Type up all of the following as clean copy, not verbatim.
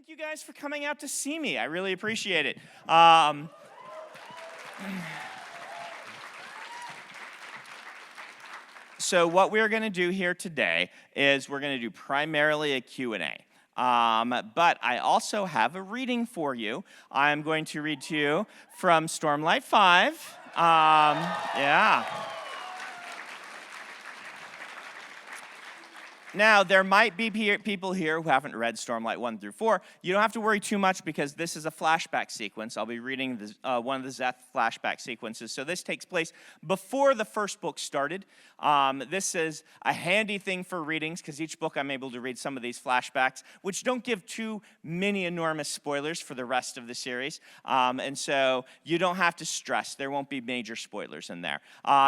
thank you guys for coming out to see me. I really appreciate it. So what we're going to do here today is we're going to do primarily a Q&A. But I also have a reading for you. I'm going to read to you from Stormlight 5. Yeah. Now, there might be people here who haven't read Stormlight 1 through 4. You don't have to worry too much because this is a flashback sequence. I'll be reading one of the Szeth flashback sequences. So this takes place before the first book started. This is a handy thing for readings because each book I'm able to read some of these flashbacks, which don't give too many enormous spoilers for the rest of the series. And so you don't have to stress. There won't be major spoilers in there.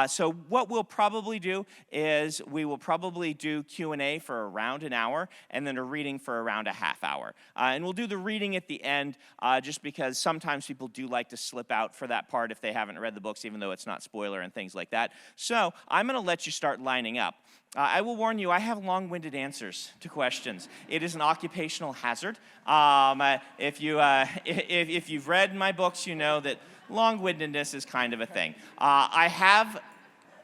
So what we'll probably do is we will probably do Q&A for around an hour, and then a reading for around a half hour. And we'll do the reading at the end, just because sometimes people do like to slip out for that part if they haven't read the books, even though it's not spoiler and things like that. So I'm going to let you start lining up. I will warn you, I have long-winded answers to questions. It is an occupational hazard. If you've read my books, you know that long-windedness is kind of a thing. I have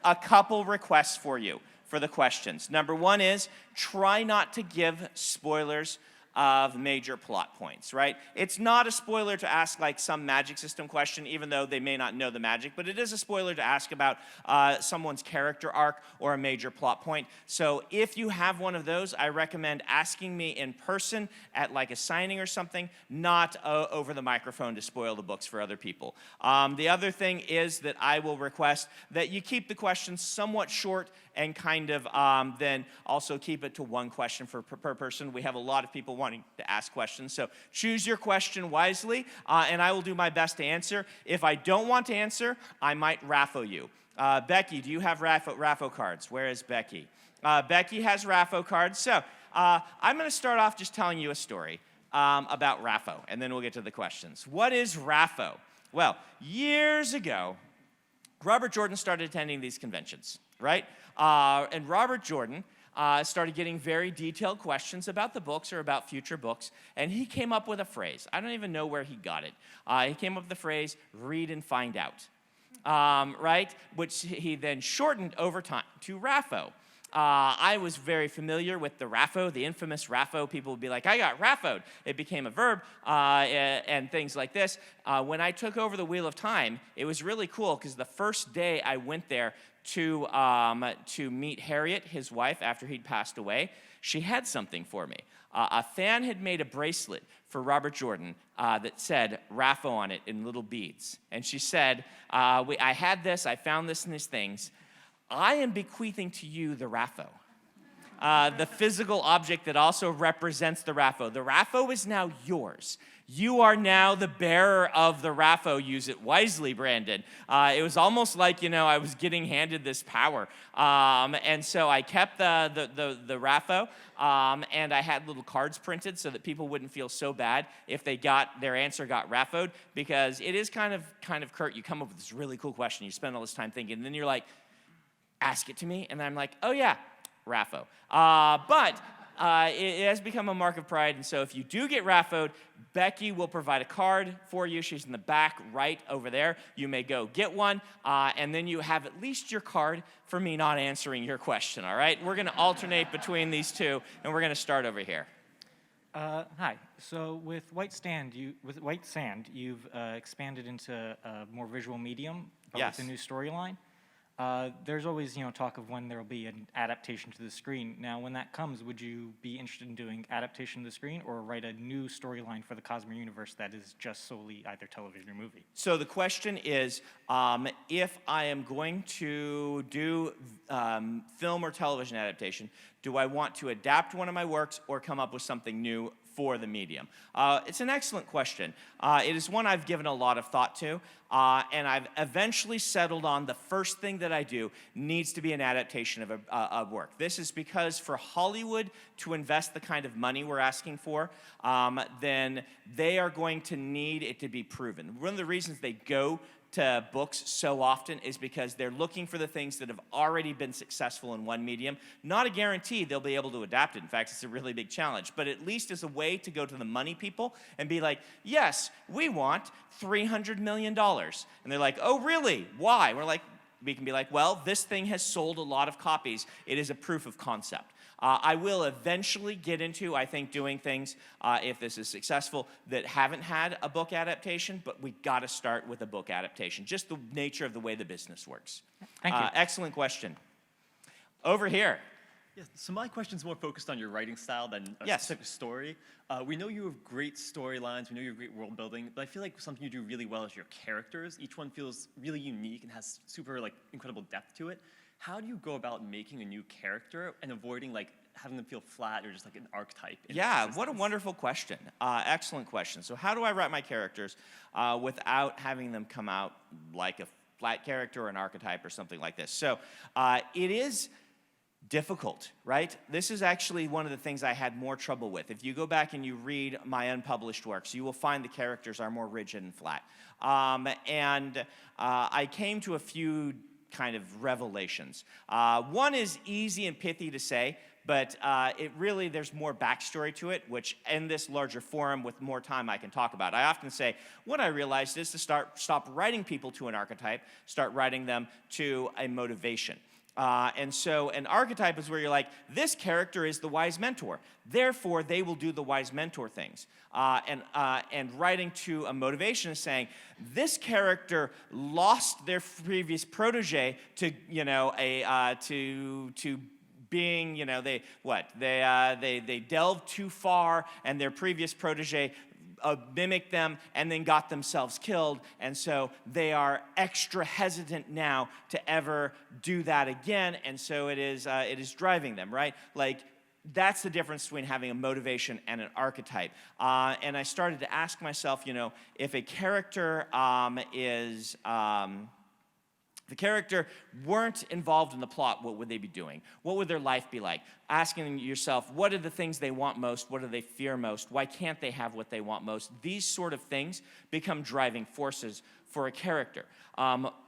a couple requests for you for the questions. Number one is try not to give spoilers of major plot points, right? It's not a spoiler to ask like some magic system question, even though they may not know the magic, but it is a spoiler to ask about someone's character arc or a major plot point. So if you have one of those, I recommend asking me in person at like a signing or something, not over the microphone to spoil the books for other people. The other thing is that I will request that you keep the questions somewhat short and kind of then also keep it to one question per person. We have a lot of people wanting to ask questions, so choose your question wisely, and I will do my best to answer. If I don't want to answer, I might R.A.F.O you. Becky, do you have R.A.F.O cards? Where is Becky? Becky has R.A.F.O cards, so I'm going to start off just telling you a story about R.A.F.O, and then we'll get to the questions. What is R.A.F.O? Well, years ago, Robert Jordan started attending these conventions, right? And Robert Jordan started getting very detailed questions about the books or about future books, and he came up with a phrase. I don't even know where he got it. He came up with the phrase, read and find out, right? Which he then shortened over time to R.A.F.O. I was very familiar with the R.A.F.O, the infamous R.A.F.O. People would be like, I got R.A.F.O'd. It became a verb and things like this. When I took over the Wheel of Time, it was really cool because the first day I went there to meet Harriet, his wife, after he'd passed away, she had something for me. A fan had made a bracelet for Robert Jordan that said R.A.F.O on it in little beads. And she said, I had this, I found this in these things. I am bequeathing to you the R.A.F.O. The physical object that also represents the R.A.F.O. The R.A.F.O is now yours. You are now the bearer of the R.A.F.O. Use it wisely, Brandon. It was almost like, I was getting handed this power. And so I kept the R.A.F.O. And I had little cards printed so that people wouldn't feel so bad if their answer got R.A.F.O'd, because it is kind of curt. You come up with this really cool question. You spend all this time thinking, and then you're like, ask it to me. And I'm like, oh yeah, R.A.F.O. But it has become a mark of pride, and so if you do get R.A.F.O'd, Becky will provide a card for you. She's in the back right over there. You may go get one, and then you have at least your card for me not answering your question, all right? We're going to alternate between these two, and we're going to start over here. Hi. So with White Sand, you've expanded into a more visual medium, but Yes. with a new storyline. There's always, talk of when there will be an adaptation to the screen. Now, when that comes, would you be interested in doing adaptation to the screen or write a new storyline for the Cosmere universe that is just solely either television or movie? So the question is, if I am going to do film or television adaptation, do I want to adapt one of my works or come up with something new for the medium? It's an excellent question. It is one I've given a lot of thought to, and I've eventually settled on the first thing that I do needs to be an adaptation of a work. This is because for Hollywood to invest the kind of money we're asking for, then they are going to need it to be proven. One of the reasons they go to books so often is because they're looking for the things that have already been successful in one medium. Not a guarantee they'll be able to adapt it. In fact, it's a really big challenge, but at least as a way to go to the money people and be like, yes, we want $300 million. And they're like, oh, really? Why? We can be like, well, this thing has sold a lot of copies. It is a proof of concept. I will eventually get into, I think, doing things, if this is successful, that haven't had a book adaptation, but we got to start with a book adaptation. Just the nature of the way the business works. Thank you. Excellent question. Over here. Yes, so my question's more focused on your writing style than a Yes. specific story. We know you have great storylines, we know you have great world building, but I feel like something you do really well is your characters. Each one feels really unique and has super incredible depth to it. How do you go about making a new character and avoiding having them feel flat or just an archetype? Yeah, what a wonderful question. Excellent question. So how do I write my characters without having them come out like a flat character or an archetype or something like this? So it is difficult, right? This is actually one of the things I had more trouble with. If you go back and you read my unpublished works, you will find the characters are more rigid and flat. I came to a few kind of revelations. One is easy and pithy to say, but there's more backstory to it, which in this larger forum with more time I can talk about. I often say, what I realized is to stop writing people to an archetype, start writing them to a motivation. And so an archetype is where you're like, this character is the wise mentor. Therefore, they will do the wise mentor things. And writing to a motivation is saying, this character lost their previous protege to, to being, they delved too far, and their previous protege mimicked them and then got themselves killed, and so they are extra hesitant now to ever do that again, and so it is driving them, right? That's the difference between having a motivation and an archetype. And I started to ask myself, if a character if the character weren't involved in the plot, what would they be doing? What would their life be like? Asking yourself, what are the things they want most? What do they fear most? Why can't they have what they want most? These sort of things become driving forces for a character.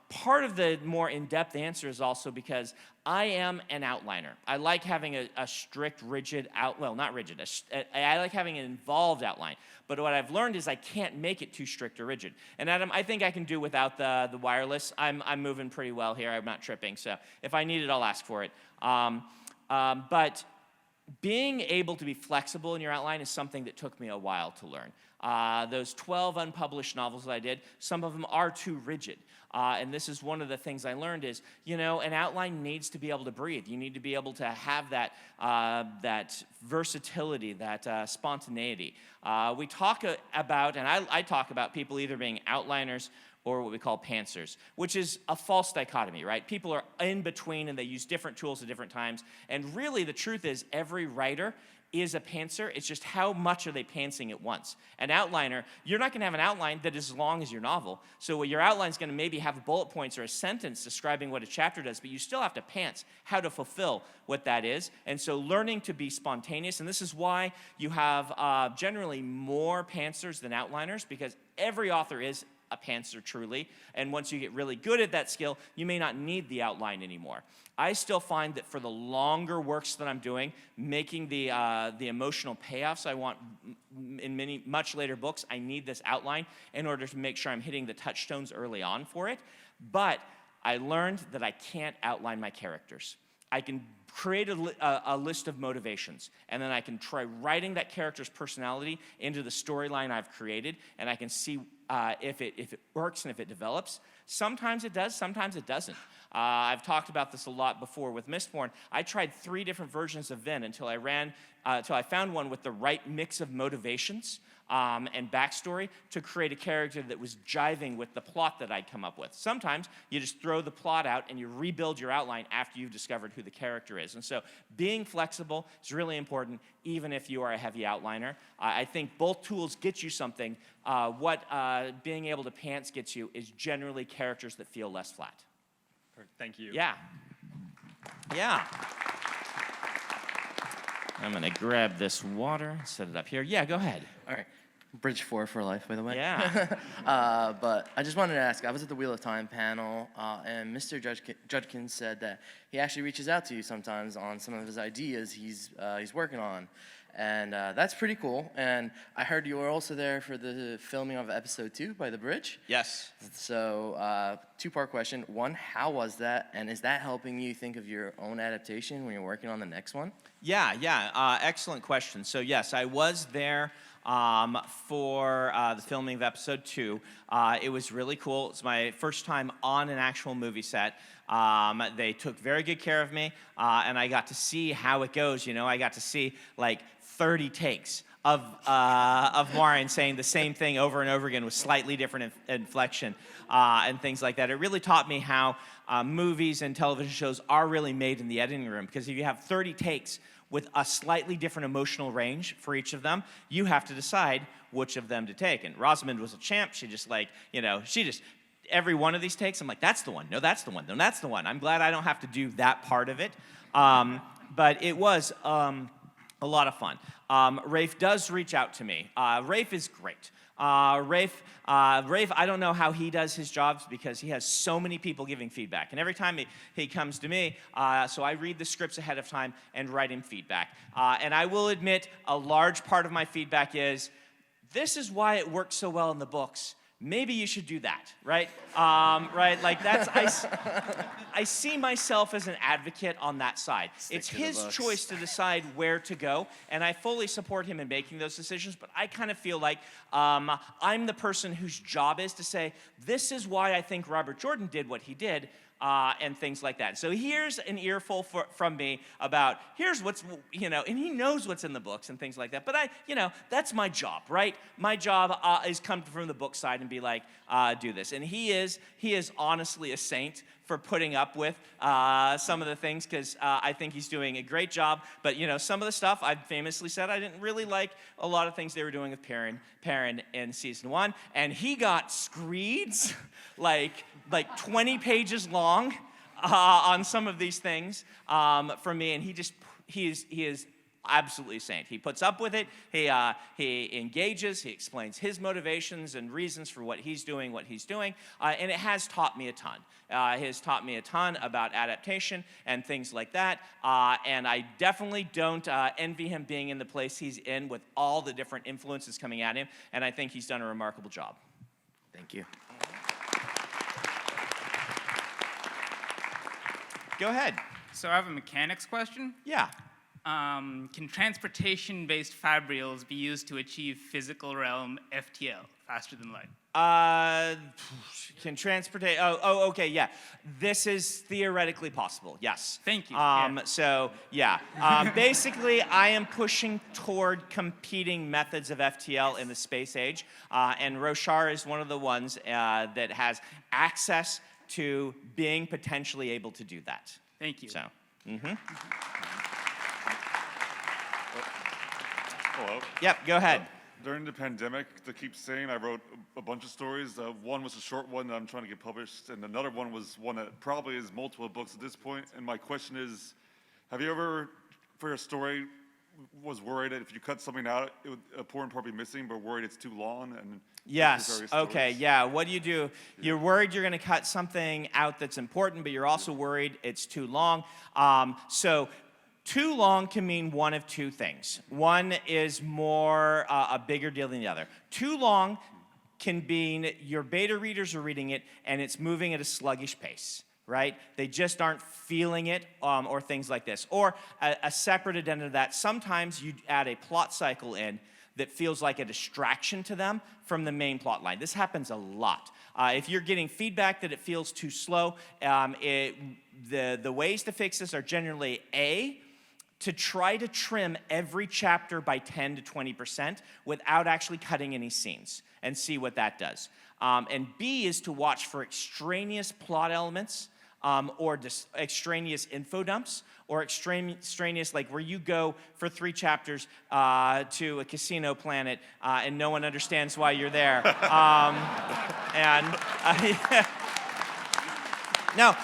Part of the more in-depth answer is also because I am an outliner. I like having a strict, rigid not rigid. I like having an involved outline. But what I've learned is I can't make it too strict or rigid. And Adam, I think I can do without the wireless. I'm moving pretty well here. I'm not tripping. So if I need it, I'll ask for it. But being able to be flexible in your outline is something that took me a while to learn. Those 12 unpublished novels that I did, some of them are too rigid. And this is one of the things I learned is, an outline needs to be able to breathe. You need to be able to have that versatility, that spontaneity. We talk about, and I talk about people either being outliners or what we call pantsers, which is a false dichotomy, right? People are in between and they use different tools at different times. And really the truth is every writer is a pantser. It's just how much are they pantsing at once. An outliner, you're not going to have an outline that is as long as your novel. So your outline is going to maybe have bullet points or a sentence describing what a chapter does, but you still have to pants how to fulfill what that is. And so learning to be spontaneous, and this is why you have generally more pantsers than outliners, because every author is a pantser truly, and once you get really good at that skill, you may not need the outline anymore. I still find that for the longer works that I'm doing, making the emotional payoffs I want in much later books, I need this outline in order to make sure I'm hitting the touchstones early on for it. But I learned that I can't outline my characters. I can create a list of motivations, and then I can try writing that character's personality into the storyline I've created, and I can see if it works and if it develops. Sometimes it does, sometimes it doesn't. I've talked about this a lot before with Mistborn. I tried 3 different versions of Vin until I found one with the right mix of motivations and backstory to create a character that was jiving with the plot that I'd come up with. Sometimes you just throw the plot out and you rebuild your outline after you've discovered who the character is. And so being flexible is really important, even if you are a heavy outliner. I think both tools get you something. What being able to pants gets you is generally characters that feel less flat. Thank you. Yeah. Yeah. I'm going to grab this water, set it up here. Yeah, go ahead. All right. Bridge 4 for life, by the way. Yeah. But I just wanted to ask, I was at the Wheel of Time panel, and Mr. Judkins said that he actually reaches out to you sometimes on some of his ideas he's working on. And that's pretty cool. And I heard you were also there for the filming of episode 2 by the bridge. Yes. So, two-part question. One, how was that? And is that helping you think of your own adaptation when you're working on the next one? Yeah. Excellent question. So yes, I was there for the filming of episode 2. It was really cool. It's my first time on an actual movie set. They took very good care of me, and I got to see how it goes. You know, I got to see like 30 takes of Maureen saying the same thing over and over again with slightly different inflection and things like that. It really taught me how movies and television shows are really made in the editing room, because if you have 30 takes with a slightly different emotional range for each of them, you have to decide which of them to take. And Rosamund was a champ. She just every one of these takes, I'm like, that's the one. No, that's the one. No, that's the one. I'm glad I don't have to do that part of it. But it was a lot of fun. R.A.F. does reach out to me. R.A.F. is great. R.A.F., I don't know how he does his jobs, because he has so many people giving feedback. And every time he comes to me, so I read the scripts ahead of time and write him feedback. And I will admit, a large part of my feedback is, this is why it works so well in the books. Maybe you should do that, right? Right, like that's, I see myself as an advocate on that side. It's his choice to decide where to go, and I fully support him in making those decisions, but I kind of feel like I'm the person whose job is to say, this is why I think Robert Jordan did what he did, and things like that. So here's an earful from me about, here's what's, and he knows what's in the books and things like that. But that's my job, right? My job is come from the book side and be like, do this. And he is honestly a saint for putting up with some of the things, because I think he's doing a great job. But some of the stuff I've famously said I didn't really like a lot of things they were doing with Perrin in season 1, and he got screeds like 20 pages long on some of these things from me, and he is absolutely a saint. He puts up with it. He engages. He explains his motivations and reasons for what he's doing, and it has taught me a ton. It has taught me a ton about adaptation and things like that. And I definitely don't envy him being in the place he's in with all the different influences coming at him. And I think he's done a remarkable job. Thank you. Go ahead. So I have a mechanics question. Yeah. Can transportation-based fabrials be used to achieve physical realm FTL, faster than light? Can transportate? Oh, okay, yeah. This is theoretically possible. Yes. Thank you. Yeah. So yeah. Basically, I am pushing toward competing methods of FTL in the space age, and Roshar is one of the ones that has access to being potentially able to do that. Thank you. So. Hello. Yep. Go ahead. During the pandemic, they keep saying, I wrote a bunch of stories. One was a short one that I'm trying to get published, and another one was one that probably is multiple books at this point. And my question is, have you ever, for your story, was worried that if you cut something out, a important part would be missing, but worried it's too long? And yes. Okay. Yeah. What do? You're worried you're going to cut something out that's important, but you're also worried it's too long. So too long can mean one of two things. One is more a bigger deal than the other. Too long can mean your beta readers are reading it and it's moving at a sluggish pace, right? They just aren't feeling it, or things like this. Or a separate addendum to that, sometimes you add a plot cycle in that feels like a distraction to them from the main plot line. This happens a lot. If you're getting feedback that it feels too slow, the ways to fix this are generally to try to trim every chapter by 10 to 20% without actually cutting any scenes and see what that does. And B is to watch for extraneous plot elements or extraneous info dumps or extraneous, like where you go for 3 chapters to a casino planet and no one understands why you're there. No.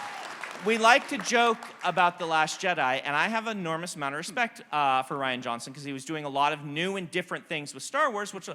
we like to joke about The Last Jedi, and I have an enormous amount of respect for Rian Johnson because he was doing a lot of new and different things with Star Wars, which,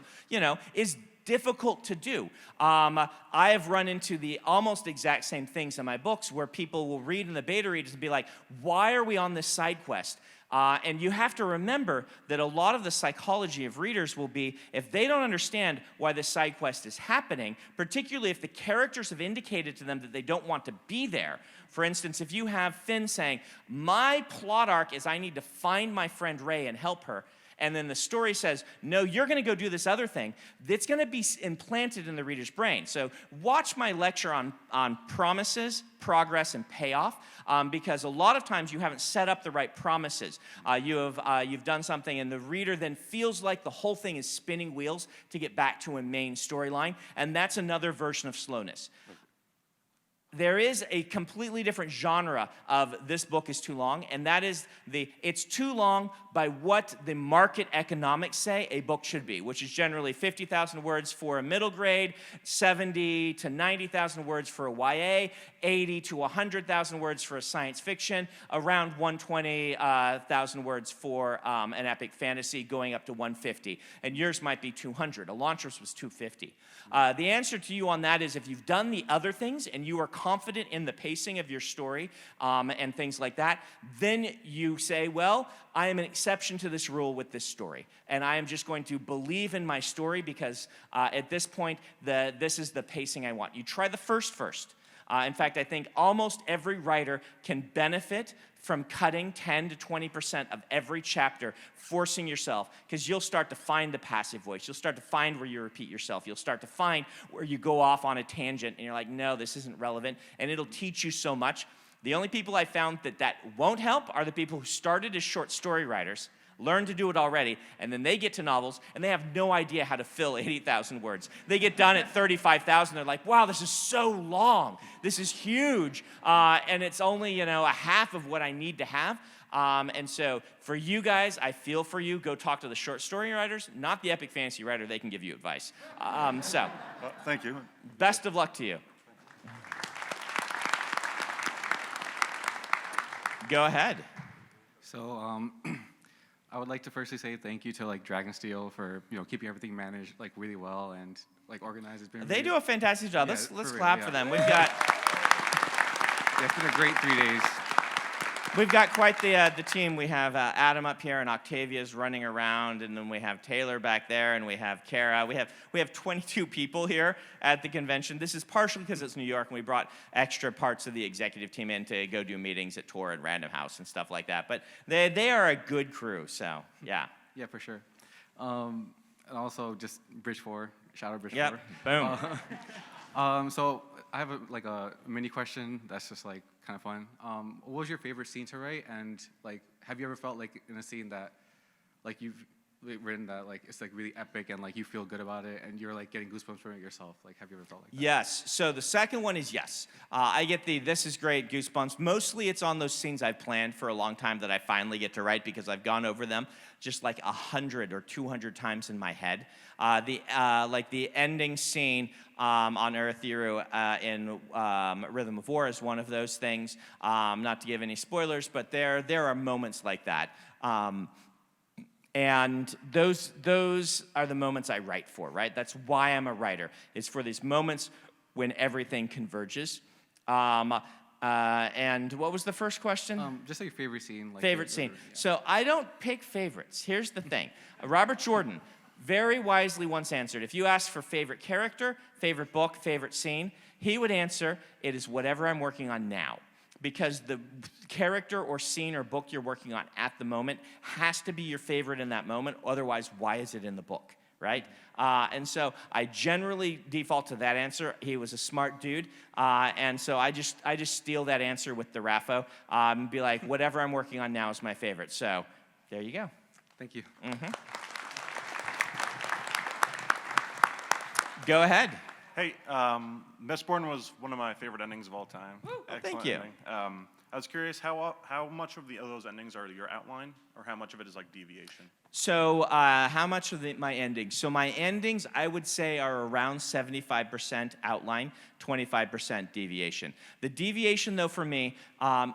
is difficult to do. I have run into the almost exact same things in my books where people will read in the beta readers and be like, why are we on this side quest? And you have to remember that a lot of the psychology of readers will be, if they don't understand why the side quest is happening, particularly if the characters have indicated to them that they don't want to be there. For instance, if you have Finn saying, my plot arc is I need to find my friend Rey and help her, and then the story says, no, you're going to go do this other thing, that's going to be implanted in the reader's brain. So watch my lecture on promises, progress, and payoff, because a lot of times you haven't set up the right promises. You've done something, and the reader then feels like the whole thing is spinning wheels to get back to a main storyline, and that's another version of slowness. There is a completely different genre of this book is too long, and that is it's too long by what the market economics say a book should be, which is generally 50,000 words for a middle grade, 70 to 90,000 words for a YA, 80 to 100,000 words for a science fiction, around 120,000 words for an epic fantasy, going up to 150. And yours might be 200. Elantris was 250. The answer to you on that is if you've done the other things and you are confident in the pacing of your story and things like that, then you say, well, I am an exception to this rule with this story. And I am just going to believe in my story because at this point, this is the pacing I want. You try the first. In fact, I think almost every writer can benefit from cutting 10 to 20% of every chapter, forcing yourself, because you'll start to find the passive voice. You'll start to find where you repeat yourself. You'll start to find where you go off on a tangent, and you're like, no, this isn't relevant, and it'll teach you so much. The only people I found that won't help are the people who started as short story writers, learn to do it already, and then they get to novels, and they have no idea how to fill 80,000 words. They get done at 35,000, they're like, wow, this is so long. This is huge, and it's only, a half of what I need to have. And so for you guys, I feel for you. Go talk to the short story writers, not the epic fantasy writer. They can give you advice. Thank you. Best of luck to you. Go ahead. So, I would like to firstly say thank you to Dragonsteel for keeping everything managed really well and organized. It's been They do a fantastic job. Yeah, Let's clap for them. We've got it's been a great 3 days. We've got quite the team. We have Adam up here, and Octavia's running around, and then we have Taylor back there, and we have Kara. We have 22 people here at the convention. This is partially because it's New York, and we brought extra parts of the executive team in to go do meetings at Tor and Random House and stuff like that. But they are a good crew, so yeah. Yeah, for sure. And also just Bridge 4, shout out Bridge Yep. 4. Boom. So I have a mini question that's just kind of fun. What was your favorite scene to write? And have you ever felt in a scene that you've written that it's really epic and you feel good about it and you're getting goosebumps from it yourself? Have you ever felt like that? Yes. So the second one is yes. I get the this is great goosebumps. Mostly it's on those scenes I've planned for a long time that I finally get to write because I've gone over them just 100 or 200 times in my head. The ending scene on Urithiru in Rhythm of War is one of those things. Not to give any spoilers, but there are moments like that. And those are the moments I write for, right? That's why I'm a writer, is for these moments when everything converges. And what was the first question? Just your favorite scene. Favorite scene. Yeah. So I don't pick favorites. Here's the thing. Robert Jordan very wisely once answered, if you ask for favorite character, favorite book, favorite scene, he would answer, it is whatever I'm working on now. Because the character or scene or book you're working on at the moment has to be your favorite in that moment. Otherwise, why is it in the book, right? And so I generally default to that answer. He was a smart dude, and so I just steal that answer with the R.A.F.O. And be like, whatever I'm working on now is my favorite. So there you go. Thank you. Mm-hmm. Go ahead. Hey, Mistborn was one of my favorite endings of all time. Thank you. Ending. I was curious how much of those endings are your outline, or how much of it is like deviation? So how much of my endings? So my endings, I would say, are around 75% outline, 25% deviation. The deviation, though, for me,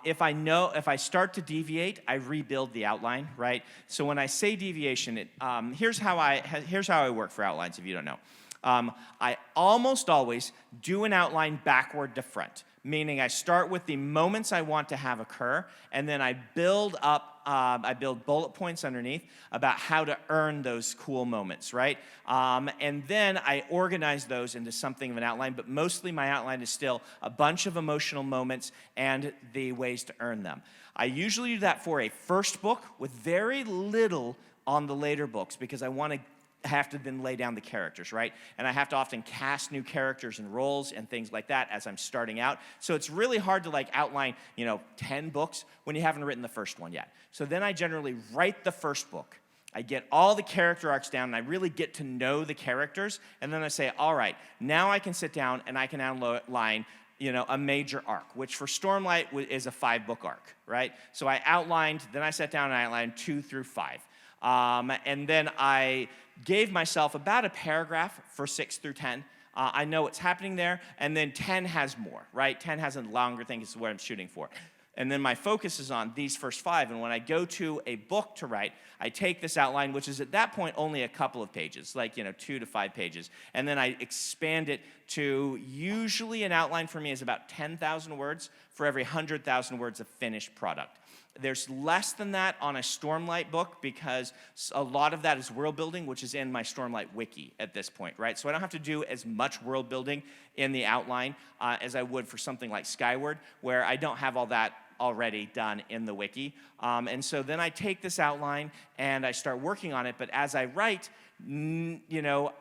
if I start to deviate, I rebuild the outline, right? So when I say deviation, here's how I work for outlines, if you don't know. I almost always do an outline backward to front, meaning I start with the moments I want to have occur, and then I build up, I build bullet points underneath about how to earn those cool moments, right? And then I organize those into something of an outline, but mostly my outline is still a bunch of emotional moments and the ways to earn them. I usually do that for a first book with very little on the later books, because I want to have to then lay down the characters, right? And I have to often cast new characters and roles and things like that as I'm starting out. So it's really hard to like outline, 10 books when you haven't written the first one yet. So then I generally write the first book. I get all the character arcs down, and I really get to know the characters, and then I say, all right, now I can sit down and I can outline a major arc, which for Stormlight is a 5-book arc, right? So I outlined, then I sat down and I outlined 2 through 5. And then I gave myself about a paragraph for 6 through 10. I know what's happening there, and then 10 has more, right? 10 has a longer thing, is what I'm shooting for. And then my focus is on these first 5, and when I go to a book to write, I take this outline, which is at that point only a couple of pages, like 2 to 5 pages, and then I expand it to, usually an outline for me is about 10,000 words for every 100,000 words of finished product. There's less than that on a Stormlight book, because a lot of that is world building, which is in my Stormlight wiki at this point, right? So I don't have to do as much world building in the outline as I would for something like Skyward, where I don't have all that already done in the wiki. And so then I take this outline and I start working on it, but as I write,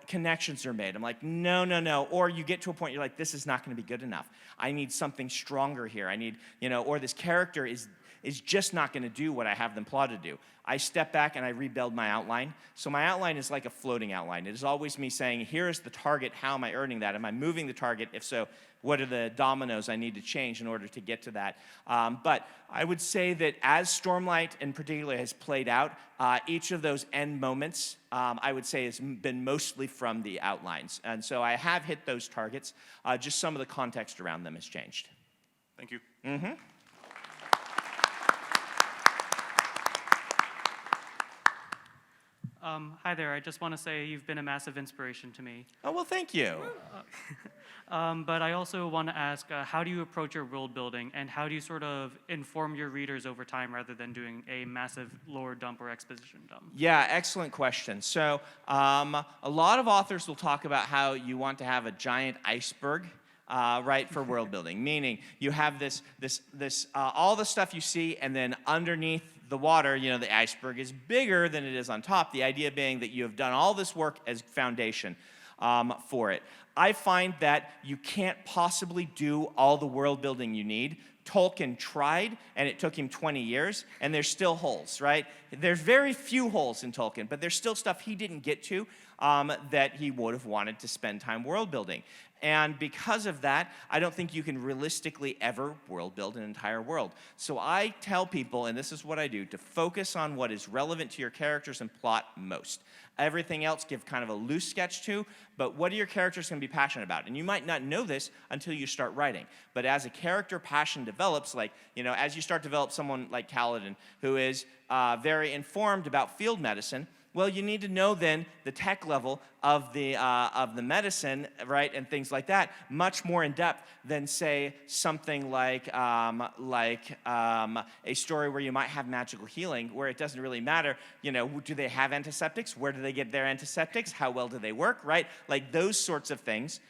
connections are made. I'm like, no. Or you get to a point, you're like, this is not going to be good enough. I need something stronger here. I need, or this character is just not going to do what I have them plotted to do. I step back and I rebuild my outline. So my outline is like a floating outline. It is always me saying, here is the target. How am I earning that? Am I moving the target? If so, what are the dominoes I need to change in order to get to that? But I would say that as Stormlight in particular has played out, each of those end moments, I would say, has been mostly from the outlines. And so I have hit those targets. Just some of the context around them has changed. Thank you. Mm-hmm. Hi there. I just want to say you've been a massive inspiration to me. Oh, well, thank you. But I also want to ask, how do you approach your world building, and how do you sort of inform your readers over time rather than doing a massive lore dump or exposition dump? Yeah, excellent question. So a lot of authors will talk about how you want to have a giant iceberg, right, for world building, meaning you have this all the stuff you see, and then underneath the water, the iceberg is bigger than it is on top. The idea being that you have done all this work as foundation for it. I find that you can't possibly do all the world building you need. Tolkien tried, and it took him 20 years, and there's still holes, right? There's very few holes in Tolkien, but there's still stuff he didn't get to that he would have wanted to spend time world building. And because of that, I don't think you can realistically ever world build an entire world. So I tell people, and this is what I do, to focus on what is relevant to your characters and plot most. Everything else give kind of a loose sketch to, but what are your characters going to be passionate about? And you might not know this until you start writing. But as a character passion develops, like, as you start to develop someone like Kaladin, who is very informed about field medicine, well, you need to know then the tech level of the medicine, right, and things like that, much more in depth than, say, something like a story where you might have magical healing, where it doesn't really matter, do they have antiseptics? Where do they get their antiseptics? How well do they work, right? Like those sorts of things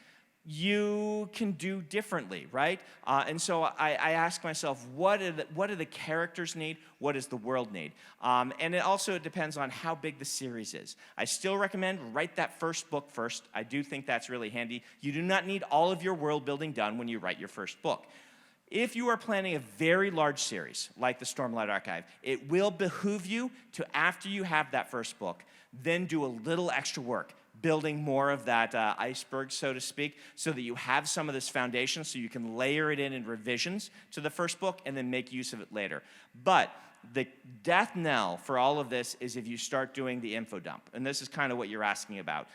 you can do differently, right? And so I ask myself, what do the characters need? What does the world need? And it depends on how big the series is. I still recommend write that first book first. I do think that's really handy. You do not need all of your world building done when you write your first book. If you are planning a very large series, like the Stormlight Archive, it will behoove you to, after you have that first book, then do a little extra work. building more of that iceberg, so to speak, so that you have some of this foundation so you can layer it in revisions to the first book and then make use of it later. But the death knell for all of this is if you start doing the info dump. And this is kind of what you're asking about.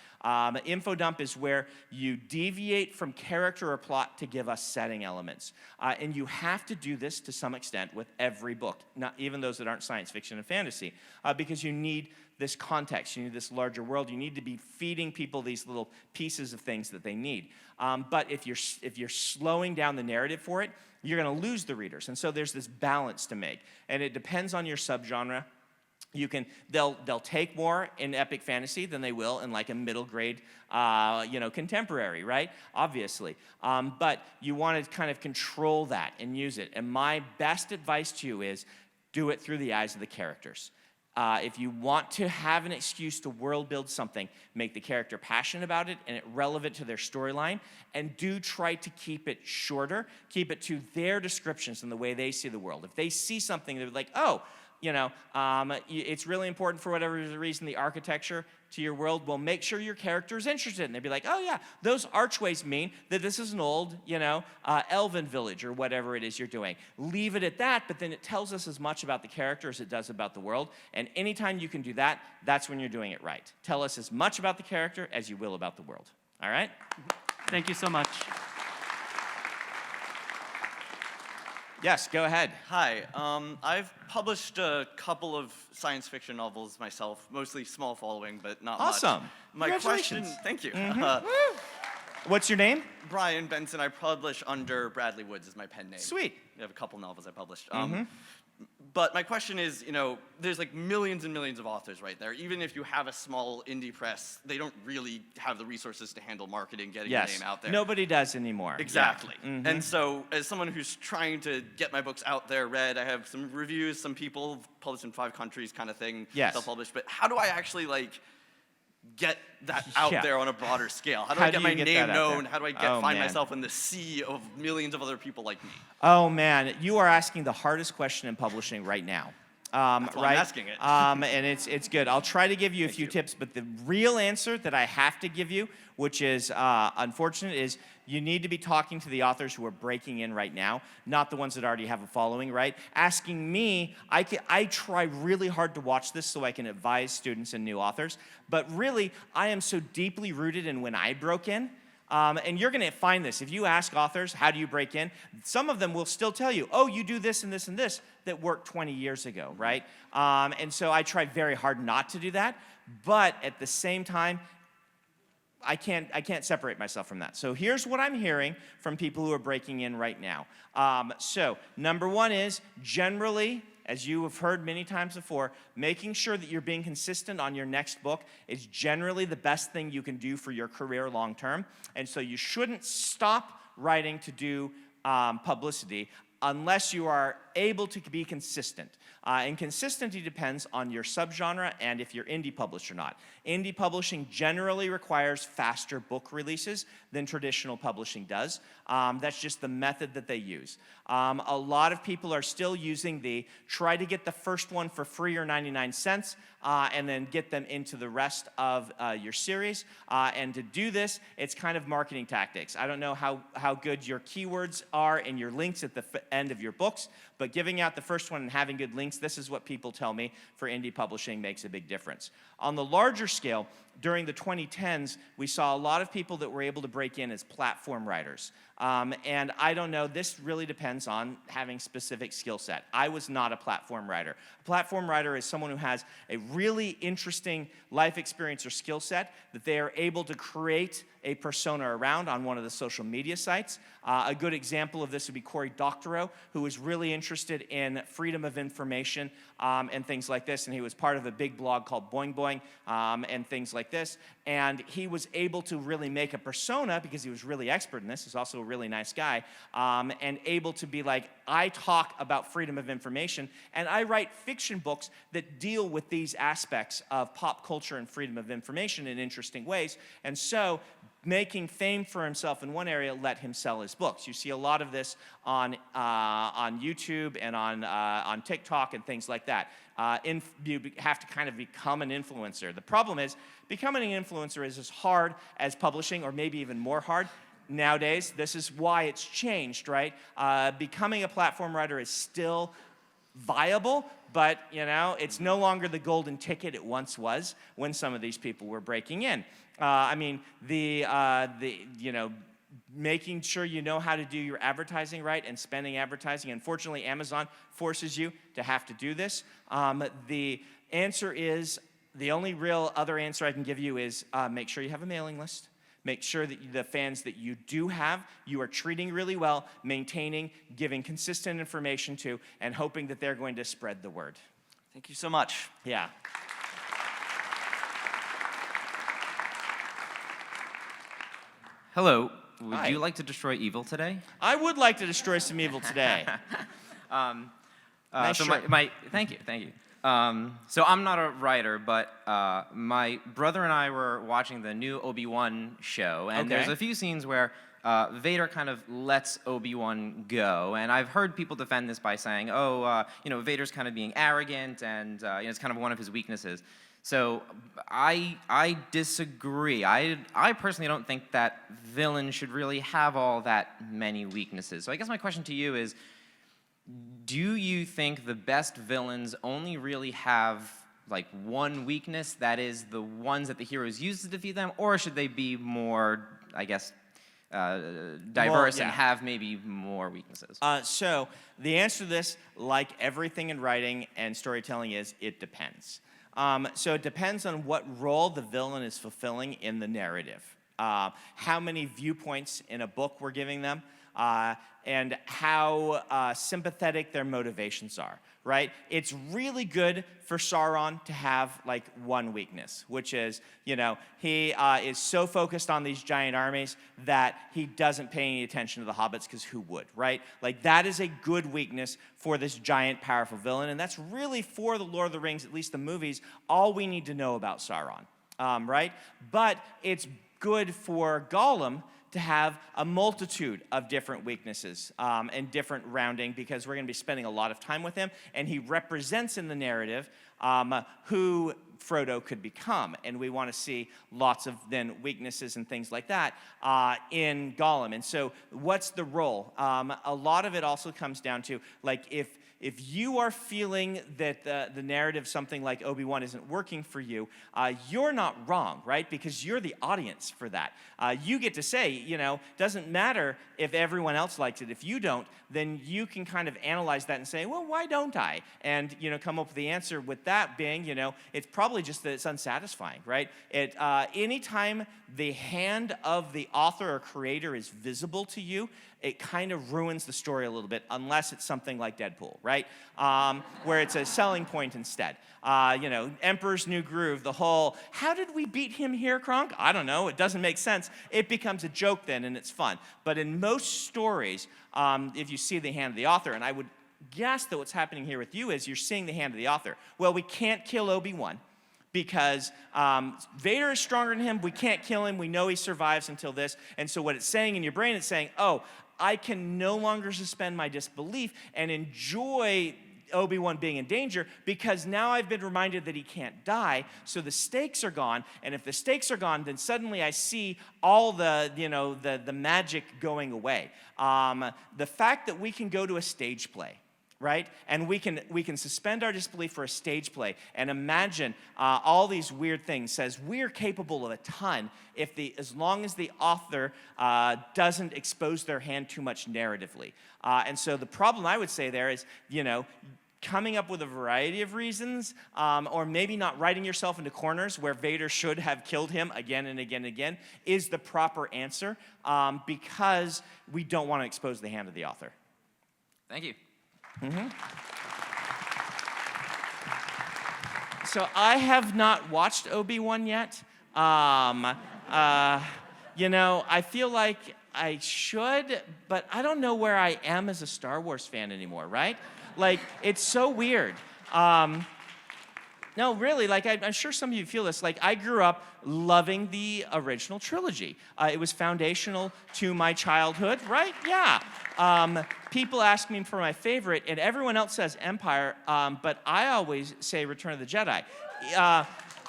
Info dump is where you deviate from character or plot to give us setting elements. And you have to do this to some extent with every book, not even those that aren't science fiction and fantasy, because you need this context, you need this larger world, you need to be feeding people these little pieces of things that they need. But if you're slowing down the narrative for it, you're going to lose the readers. And so there's this balance to make. And it depends on your subgenre. They'll take more in epic fantasy than they will in like a middle grade, contemporary, right? Obviously. But you want to kind of control that and use it. And my best advice to you is do it through the eyes of the characters. If you want to have an excuse to world build something, make the character passionate about it and it relevant to their storyline, and do try to keep it shorter, keep it to their descriptions and the way they see the world. If they see something, they're like, oh, it's really important for whatever reason, the architecture to your world, well, make sure your character is interested. And they'd be like, oh yeah, those archways mean that this is an old, elven village or whatever it is you're doing. Leave it at that, but then it tells us as much about the character as it does about the world. And anytime you can do that, that's when you're doing it right. Tell us as much about the character as you will about the world. All right? Thank you so much. Yes, go ahead. Hi. I've published a couple of science fiction novels myself, mostly small following, but not Awesome. much. My question, Congratulations. thank you. What's your name? Brian Benson. I publish under Bradley Woods as my pen name. Sweet. I have a couple novels I published. But my question is, there's like millions and millions of authors right there. Even if you have a small indie press, they don't really have the resources to handle marketing, getting your name out there. Nobody does anymore. Exactly. Yeah. And so, as someone who's trying to get my books out there read, I have some reviews, some people published in 5 countries kind of thing, Yes. self-published. But how do I actually, get that out Yeah. there on a broader scale? How do How I get do my you get name that out known? there? How do I find Man. myself in the sea of millions of other people like me? Oh, man, you are asking the hardest question in publishing right now. That's why right? I'm asking it. And it's good. I'll try to give you a few tips, but the real answer that I have to give you, which is unfortunate, is you need to be talking to the authors who are breaking in right now, not the ones that already have a following, right? Asking me, I try really hard to watch this so I can advise students and new authors, but really, I am so deeply rooted in when I broke in. And you're going to find this. If you ask authors, how do you break in? Some of them will still tell you, oh, you do this and this and this that worked 20 years ago, right? And so I try very hard not to do that. But at the same time, I can't separate myself from that. So here's what I'm hearing from people who are breaking in right now. So number one is generally, as you have heard many times before, making sure that you're being consistent on your next book is generally the best thing you can do for your career long term. And so you shouldn't stop writing to do publicity unless you are able to be consistent. And consistency depends on your subgenre and if you're indie published or not. Indie publishing generally requires faster book releases than traditional publishing does. That's just the method that they use. A lot of people are still using the try to get the first one for free or 99 cents and then get them into the rest of your series. And to do this, it's kind of marketing tactics. I don't know how good your keywords are and your links at the end of your books, but giving out the first one and having good links, this is what people tell me for indie publishing makes a big difference. On the larger scale, during the 2010s, we saw a lot of people that were able to break in as platform writers. And I don't know, this really depends on having specific skill set. I was not a platform writer. A platform writer is someone who has a really interesting life experience or skill set that they are able to create a persona around on one of the social media sites. A good example of this would be Cory Doctorow, who was really interested in freedom of information and things like this, and he was part of a big blog called Boing Boing and things like this, and he was able to really make a persona because he was really expert in this. He's also a really nice guy, and able to be like, I talk about freedom of information, and I write fiction books that deal with these aspects of pop culture and freedom of information in interesting ways, and so making fame for himself in one area let him sell his books. You see a lot of this on on YouTube and on TikTok and things like that. You have to kind of become an influencer. The problem is, becoming an influencer is as hard as publishing, or maybe even more hard nowadays. This is why it's changed, right? Becoming a platform writer is still viable, but it's no longer the golden ticket it once was when some of these people were breaking in. I mean, making sure you know how to do your advertising right and spending advertising. Unfortunately, Amazon forces you to have to do this. The answer is, the only real other answer I can give you is make sure you have a mailing list. Make sure that the fans that you do have, you are treating really well, maintaining, giving consistent information to, and hoping that they're going to spread the word. Thank you so much. Yeah. Hello. Would Hi. you like to destroy evil today? I would like to destroy some evil today. Nice so shirt. thank you. So I'm not a writer, but my brother and I were watching the new Obi-Wan show, and there's Okay. a few scenes where Vader kind of lets Obi-Wan go, and I've heard people defend this by saying, Vader's kind of being arrogant, and it's kind of one of his weaknesses. So I disagree. I personally don't think that villains should really have all that many weaknesses. So I guess my question to you is, do you think the best villains only really have like one weakness, that is the ones that the heroes use to defeat them, or should they be more, I guess, diverse and have maybe more weaknesses? So the answer to this, like everything in writing and storytelling, is it depends. So it depends on what role the villain is fulfilling in the narrative, how many viewpoints in a book we're giving them, and how sympathetic their motivations are, right? It's really good for Sauron to have like one weakness, which is, he is so focused on these giant armies that he doesn't pay any attention to the hobbits, because who would, right? Like, that is a good weakness for this giant, powerful villain, and that's really, for the Lord of the Rings, at least the movies, all we need to know about Sauron, right? But it's good for Gollum to have a multitude of different weaknesses and different rounding, because we're going to be spending a lot of time with him, and he represents in the narrative who Frodo could become, and we want to see lots of then weaknesses and things like that in Gollum. And so what's the role? A lot of it also comes down to, like, if you are feeling that the narrative, something like Obi-Wan, isn't working for you, you're not wrong, right? Because you're the audience for that. You get to say, doesn't matter if everyone else likes it. If you don't, then you can kind of analyze that and say, well, why don't I? And, come up with the answer, with that being, it's probably just that it's unsatisfying, right? Anytime the hand of the author or creator is visible to you, it kind of ruins the story a little bit, unless it's something like Deadpool, right? Where it's a selling point instead. Emperor's New Groove, the whole, how did we beat him here, Kronk? I don't know, it doesn't make sense. It becomes a joke then, and it's fun. But in most stories, if you see the hand of the author, and I would guess that what's happening here with you is you're seeing the hand of the author. Well, we can't kill Obi-Wan, because Vader is stronger than him. We can't kill him. We know he survives until this. And so what it's saying in your brain, it's saying, oh, I can no longer suspend my disbelief and enjoy Obi-Wan being in danger, because now I've been reminded that he can't die, so the stakes are gone. And if the stakes are gone, then suddenly I see all the magic going away. The fact that we can go to a stage play, right? And we can suspend our disbelief for a stage play and imagine all these weird things, says we're capable of a ton as long as the author doesn't expose their hand too much narratively. And so the problem I would say there is, coming up with a variety of reasons, or maybe not writing yourself into corners where Vader should have killed him again and again and again, is the proper answer, because we don't want to expose the hand of the author. Thank you. Mm-hmm. So I have not watched Obi-Wan yet. I feel like I should, but I don't know where I am as a Star Wars fan anymore, right? Like, it's so weird. No, really, like I'm sure some of you feel this. Like I grew up loving the original trilogy. It was foundational to my childhood, right? Yeah. People ask me for my favorite, and everyone else says Empire, but I always say Return of the Jedi.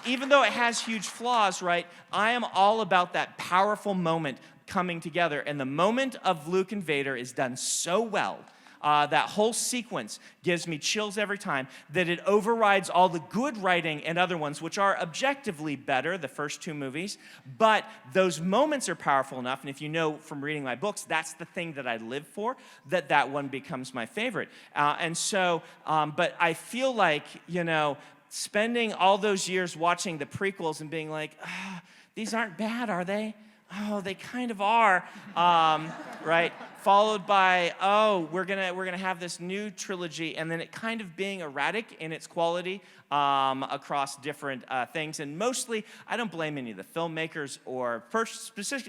Even though it has huge flaws, right, I am all about that powerful moment coming together. And the moment of Luke and Vader is done so well. That whole sequence gives me chills every time, that it overrides all the good writing and other ones, which are objectively better, the first two movies. But those moments are powerful enough, and if you know from reading my books, that's the thing that I live for, that one becomes my favorite. But I feel like, spending all those years watching the prequels and being like, these aren't bad, are they? Oh, they kind of are, right? Followed by, we're gonna have this new trilogy, and then it kind of being erratic in its quality across different things. And mostly, I don't blame any of the filmmakers or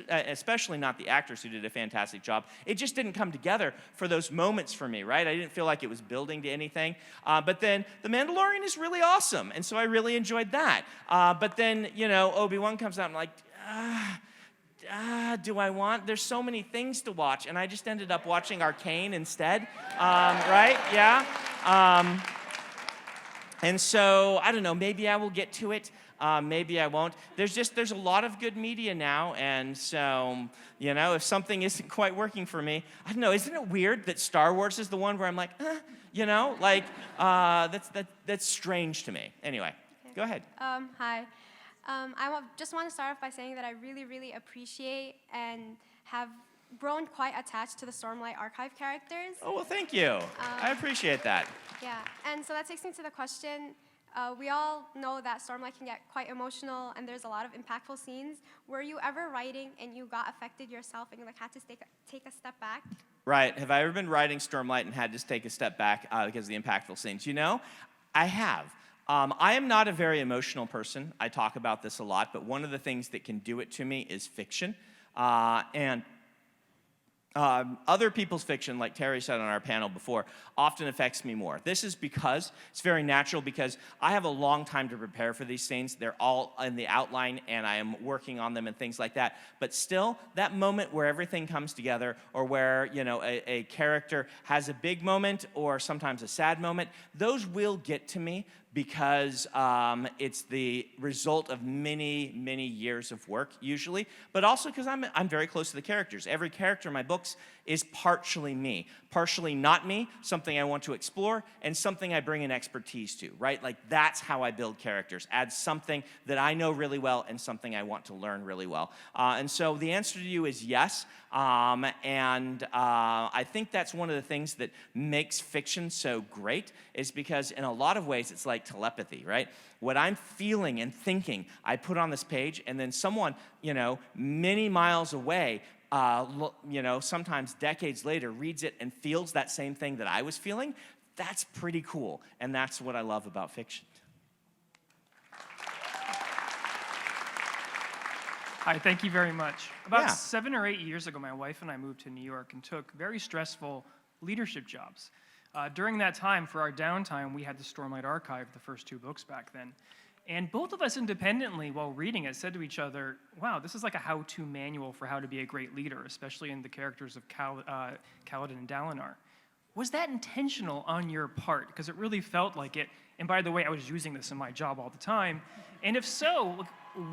especially not the actors who did a fantastic job. It just didn't come together for those moments for me, right? I didn't feel like it was building to anything. But then The Mandalorian is really awesome, and so I really enjoyed that. But then, Obi-Wan comes out and I'm like, do I want? There's so many things to watch, and I just ended up watching Arcane instead, right? Yeah. And so, I don't know, maybe I will get to it, maybe I won't. There's a lot of good media now, and so, if something isn't quite working for me, I don't know, isn't it weird that Star Wars is the one where I'm like, that's strange to me. Anyway, go ahead. Hi. Just want to start off by saying that I really, really appreciate and have grown quite attached to the Stormlight archive characters. Oh, well, thank you. I appreciate that. Yeah, and so that takes me to the question. We all know that Stormlight can get quite emotional, and there's a lot of impactful scenes. Were you ever writing and you got affected yourself and you had to take a step back? Right. Have I ever been writing Stormlight and had to take a step back because of the impactful scenes? I have. I am not a very emotional person. I talk about this a lot, but one of the things that can do it to me is fiction. Other people's fiction, like Terry said on our panel before, often affects me more. This is because, it's very natural, because I have a long time to prepare for these things. They're all in the outline, and I am working on them and things like that. But still, that moment where everything comes together, or where, a character has a big moment, or sometimes a sad moment, those will get to me, because it's the result of many, many years of work, usually, but also because I'm very close to the characters. Every character in my books is partially me, partially not me, something I want to explore, and something I bring an expertise to, right? Like, that's how I build characters. Add something that I know really well and something I want to learn really well. And so the answer to you is yes, and I think that's one of the things that makes fiction so great, is because in a lot of ways it's like telepathy, right? What I'm feeling and thinking, I put on this page, and then someone, many miles away, sometimes decades later, reads it and feels that same thing that I was feeling. That's pretty cool, and that's what I love about fiction. Hi, thank you very much. About Yeah. 7 or 8 years ago, my wife and I moved to New York and took very stressful leadership jobs. During that time, for our downtime, we had the Stormlight archive, the first 2 books back then. And both of us independently, while reading it, said to each other, wow, this is like a how-to manual for how to be a great leader, especially in the characters of Kaladin and Dalinar. Was that intentional on your part? Because it really felt like it. And by the way, I was using this in my job all the time. And if so,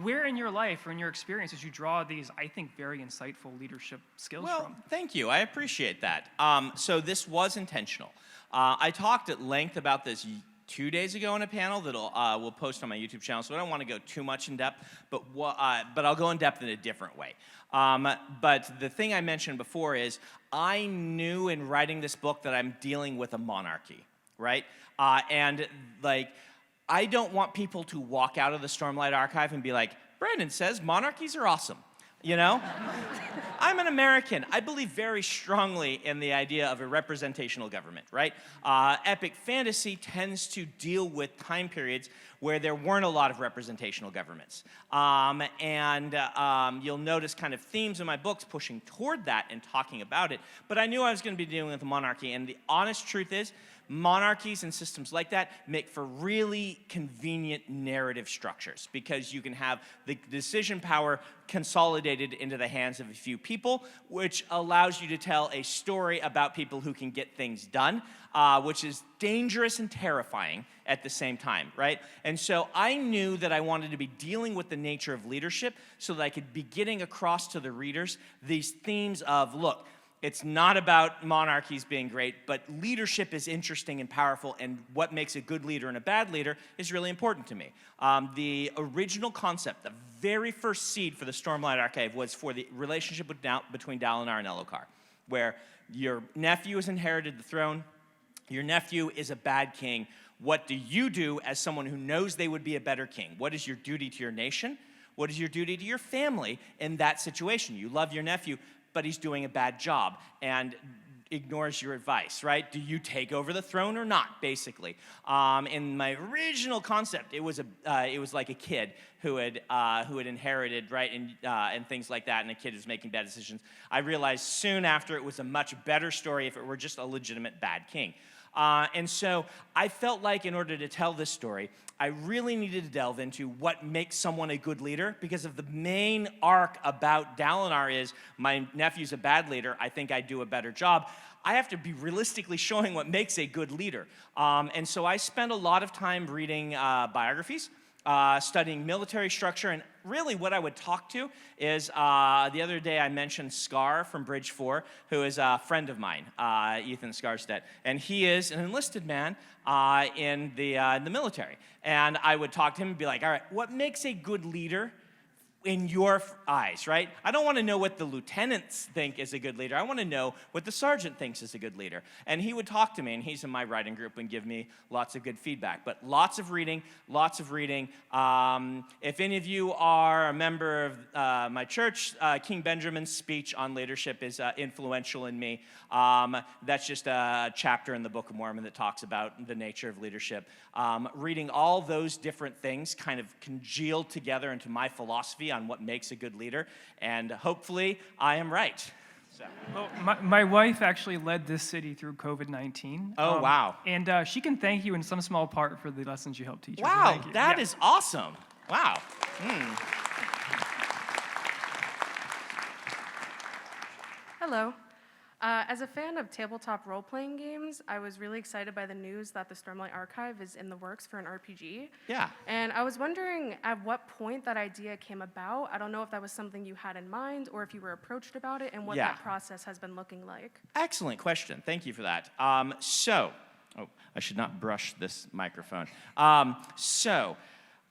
where in your life or in your experience did you draw these, I think, very insightful leadership skills from? Thank you. I appreciate that. So this was intentional. I talked at length about this 2 days ago on a panel that we'll post on my YouTube channel, so I don't want to go too much in depth, but I'll go in depth in a different way. But the thing I mentioned before is I knew in writing this book that I'm dealing with a monarchy, right? I don't want people to walk out of the Stormlight archive and be like, Brandon says monarchies are awesome, I'm an American. I believe very strongly in the idea of a representational government, right? Epic fantasy tends to deal with time periods where there weren't a lot of representational governments. You'll notice kind of themes in my books pushing toward that and talking about it, but I knew I was going to be dealing with a monarchy, and the honest truth is, monarchies and systems like that make for really convenient narrative structures because you can have the decision power consolidated into the hands of a few people, which allows you to tell a story about people who can get things done, which is dangerous and terrifying at the same time, right? And so I knew that I wanted to be dealing with the nature of leadership so that I could be getting across to the readers these themes of, look, it's not about monarchies being great, but leadership is interesting and powerful, and what makes a good leader and a bad leader is really important to me. The original concept, the very first seed for the Stormlight Archive was for the relationship between Dalinar and Elhokar, where your nephew has inherited the throne, your nephew is a bad king. What do you do as someone who knows they would be a better king? What is your duty to your nation? What is your duty to your family in that situation? You love your nephew, but he's doing a bad job and ignores your advice, right? Do you take over the throne or not, basically? In my original concept, it was like a kid who had inherited, right, and things like that, and the kid was making bad decisions. I realized soon after it was a much better story if it were just a legitimate bad king. And so I felt like in order to tell this story, I really needed to delve into what makes someone a good leader, because if the main arc about Dalinar is my nephew's a bad leader, I think I'd do a better job. I have to be realistically showing what makes a good leader. And so I spent a lot of time reading biographies, studying military structure, and really what I would talk to is, the other day I mentioned Scar from Bridge 4, who is a friend of mine, Ethan Scarstedt, and he is an enlisted man in the military. And I would talk to him and be like, all right, what makes a good leader in your eyes, right? I don't want to know what the lieutenants think is a good leader. I want to know what the sergeant thinks is a good leader. And he would talk to me, and he's in my writing group and give me lots of good feedback. But lots of reading, lots of reading. If any of you are a member of my church, King Benjamin's speech on leadership is influential in me. That's just a chapter in the Book of Mormon that talks about the nature of leadership. Reading all those different things kind of congealed together into my philosophy on what makes a good leader, and hopefully I am right. So. Well, my wife actually led this city through COVID-19. Oh, wow. And she can thank you in some small part for the lessons you helped teach her. So Wow, thank you. that is awesome. Wow. Hello. As a fan of tabletop role-playing games, I was really excited by the news that the Stormlight Archive is in the works for an RPG. Yeah. And I was wondering at what point that idea came about. I don't know if that was something you had in mind or if you were approached about it, and what that process has been looking like. Excellent question. Thank you for that. Oh, I should not brush this microphone. So,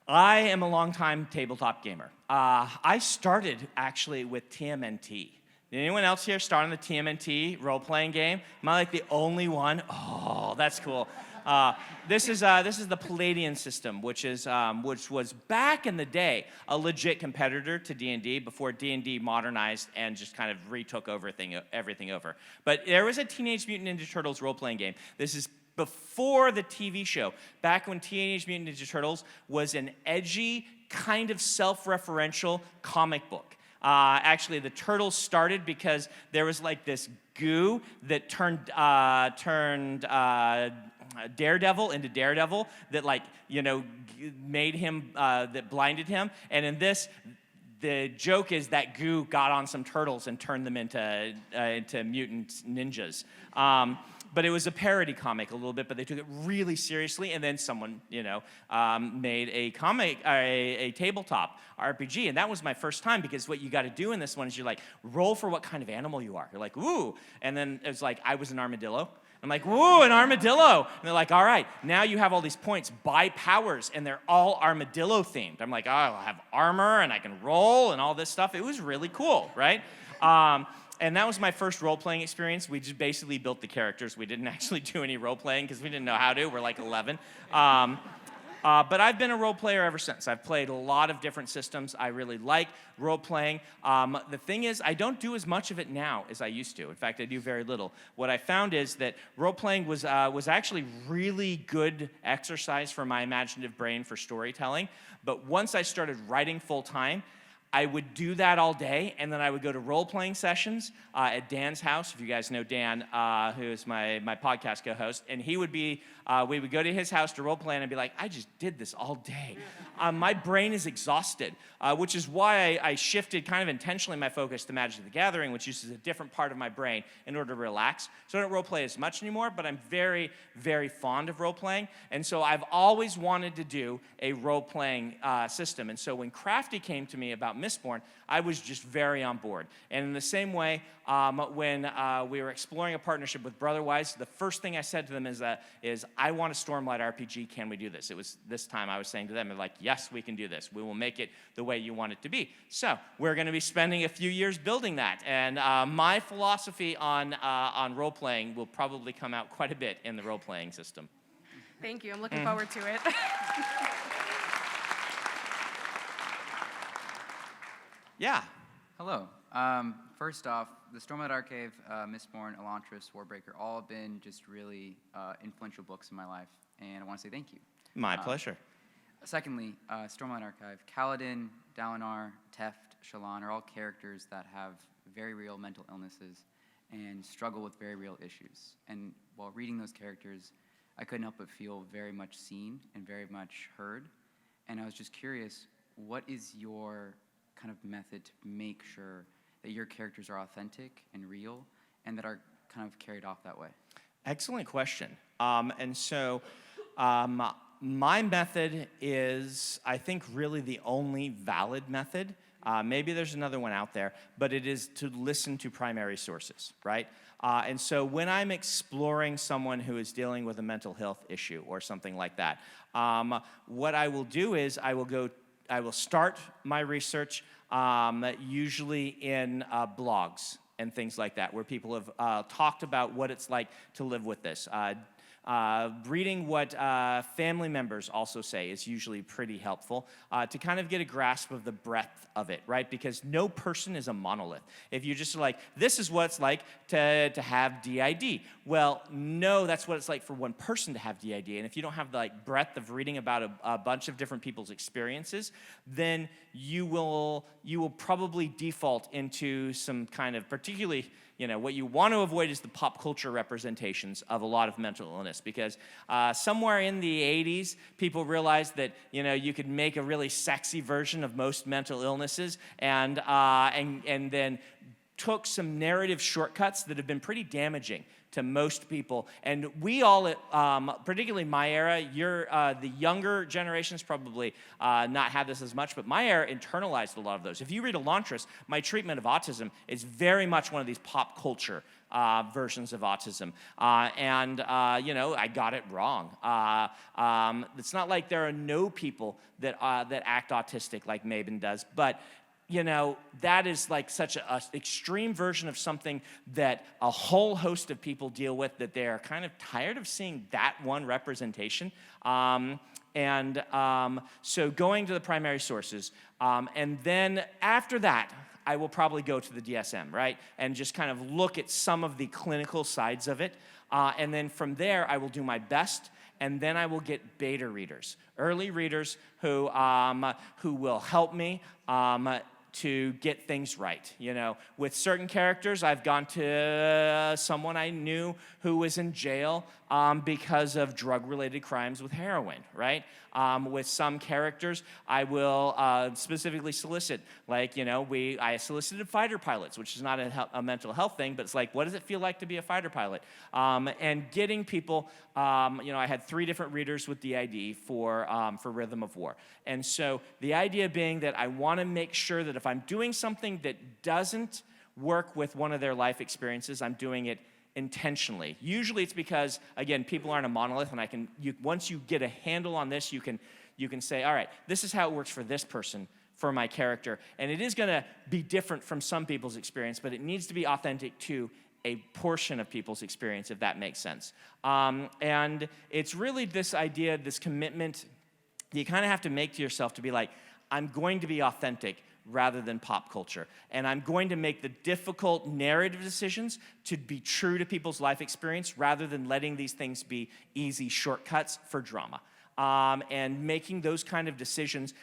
I am a longtime tabletop gamer. I started actually with TMNT. Did anyone else here start on the TMNT role-playing game? Am I like the only one? Oh, that's cool. This is the Palladian system, which was back in the day a legit competitor to D&D before D&D modernized and just kind of retook everything over. But there was a Teenage Mutant Ninja Turtles role-playing game. This is before the TV show, back when Teenage Mutant Ninja Turtles was an edgy, kind of self-referential comic book. Actually, the Turtles started because there was like this goo that turned Daredevil into Daredevil that made him, that blinded him. And in this, the joke is that goo got on some turtles and turned them into mutant ninjas. But it was a parody comic a little bit, but they took it really seriously, and then someone, made a tabletop RPG, and that was my first time, because what you got to do in this one is you're like, roll for what kind of animal you are. You're like, ooh, and then it was like, I was an armadillo. I'm like, woo, an armadillo. And they're like, all right, now you have all these points, buy powers, and they're all armadillo themed. I'm like, oh, I'll have armor, and I can roll, and all this stuff. It was really cool, right? And that was my first role-playing experience. We just basically built the characters. We didn't actually do any role-playing because we didn't know how to. We're like 11. But I've been a role player ever since. I've played a lot of different systems. I really like role playing. The thing is, I don't do as much of it now as I used to. In fact, I do very little. What I found is that role playing was actually really good exercise for my imaginative brain for storytelling. But once I started writing full time, I would do that all day, and then I would go to role-playing sessions at Dan's house. If you guys know Dan, who is my podcast co-host, and he would be, we would go to his house to role-play, and I'd be like, I just did this all day. My brain is exhausted, which is why I shifted kind of intentionally my focus to Magic the Gathering, which uses a different part of my brain in order to relax. So I don't role-play as much anymore, but I'm very, very fond of role-playing, and so I've always wanted to do a role-playing system. And so when Crafty came to me about Mistborn, I was just very on board. And in the same way, when we were exploring a partnership with Brotherwise, the first thing I said to them is I want a Stormlight RPG, can we do this? It was this time I was saying to them, they're like, yes, we can do this. We will make it the way you want it to be. So we're going to be spending a few years building that. And my philosophy on role-playing will probably come out quite a bit in the role-playing system. Thank you. I'm looking forward to it. Yeah. Hello. First off, the Stormlight Archive, Mistborn, Elantris, Warbreaker, all have been just really influential books in my life, and I want to say thank you. My pleasure. Secondly, Stormlight Archive, Kaladin, Dalinar, Teft, Shallan are all characters that have very real mental illnesses and struggle with very real issues. And while reading those characters, I couldn't help but feel very much seen and very much heard. And I was just curious, what is your kind of method to make sure that your characters are authentic and real and that are kind of carried off that way? Excellent question. And so my method is, I think, really the only valid method. Maybe there's another one out there, but it is to listen to primary sources, right? And so when I'm exploring someone who is dealing with a mental health issue or something like that, what I will do is I will start my research usually in blogs and things like that, where people have talked about what it's like to live with this. Reading what family members also say is usually pretty helpful to kind of get a grasp of the breadth of it, right? Because no person is a monolith. If you're just like, this is what it's like to have DID. Well, no, that's what it's like for one person to have DID. And if you don't have the breadth of reading about a bunch of different people's experiences, then you will probably default into some kind of particularly, what you want to avoid is the pop culture representations of a lot of mental illness, because somewhere in the 80s, people realized that, you could make a really sexy version of most mental illnesses and then took some narrative shortcuts that have been pretty damaging to most people. And we all, particularly my era, the younger generations probably not have this as much, but my era internalized a lot of those. If you read Elantris, my treatment of autism is very much one of these pop culture versions of autism. I got it wrong. It's not like there are no people that act autistic like Mabon does, but that is like such an extreme version of something that a whole host of people deal with, that they are kind of tired of seeing that one representation. So going to the primary sources, and then after that, I will probably go to the DSM, right? And just kind of look at some of the clinical sides of it. And then from there, I will do my best, and then I will get beta readers, early readers who will help me to get things right. With certain characters, I've gone to someone I knew who was in jail because of drug-related crimes with heroin, right? With some characters, I will specifically solicit, I solicited fighter pilots, which is not a mental health thing, but it's like, what does it feel like to be a fighter pilot? And getting people, I had 3 different readers with DID for Rhythm of War. And so the idea being that I want to make sure that if I'm doing something that doesn't work with one of their life experiences, I'm doing it intentionally. Usually it's because, again, people aren't a monolith, and once you get a handle on this, you can say, all right, this is how it works for this person, for my character. And it is going to be different from some people's experience, but it needs to be authentic to a portion of people's experience, if that makes sense. And it's really this idea, this commitment you kind of have to make to yourself to be like, I'm going to be authentic rather than pop culture. And I'm going to make the difficult narrative decisions to be true to people's life experience rather than letting these things be easy shortcuts for drama. And making those kind of decisions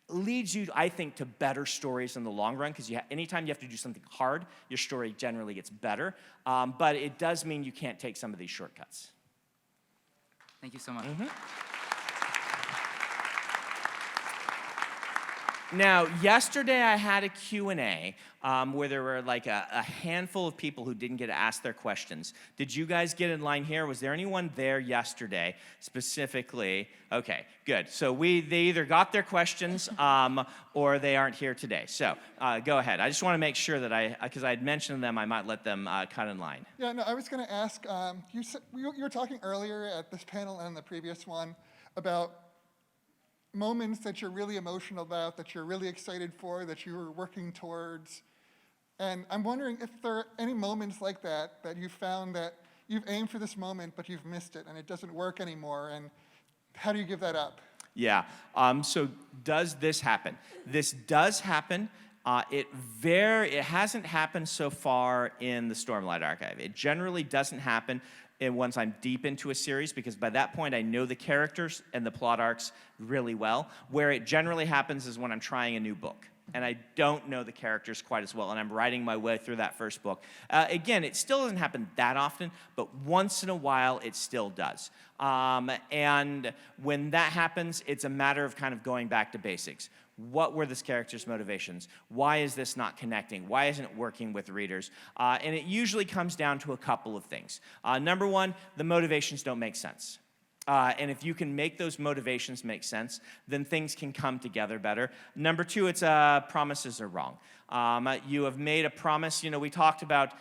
leads you, I think, to better stories in the long run, because anytime you have to do something hard, your story generally gets better. But it does mean you can't take some of these shortcuts. Thank you so much. Now, yesterday I had a Q&A where there were like a handful of people who didn't get to ask their questions. Did you guys get in line here? Was there anyone there yesterday specifically? Okay, good. So they either got their questions or they aren't here today. So go ahead. I just want to make sure that because I had mentioned them, I might let them cut in line. Yeah, no, I was going to ask, you were talking earlier at this panel and the previous one about moments that you're really emotional about, that you're really excited for, that you were working towards. And I'm wondering if there are any moments like that that you found that you've aimed for this moment, but you've missed it and it doesn't work anymore, and how do you give that up? Yeah, so does this happen? This does happen. It hasn't happened so far in the Stormlight archive. It generally doesn't happen once I'm deep into a series, because by that point I know the characters and the plot arcs really well. Where it generally happens is when I'm trying a new book and I don't know the characters quite as well and I'm writing my way through that first book. Again, it still doesn't happen that often, but once in a while it still does. And when that happens, it's a matter of kind of going back to basics. What were this character's motivations? Why is this not connecting? Why isn't it working with readers? And it usually comes down to a couple of things. Number one, the motivations don't make sense. And if you can make those motivations make sense, then things can come together better. Number two, it's promises are wrong. You have made a promise. You know, we talked about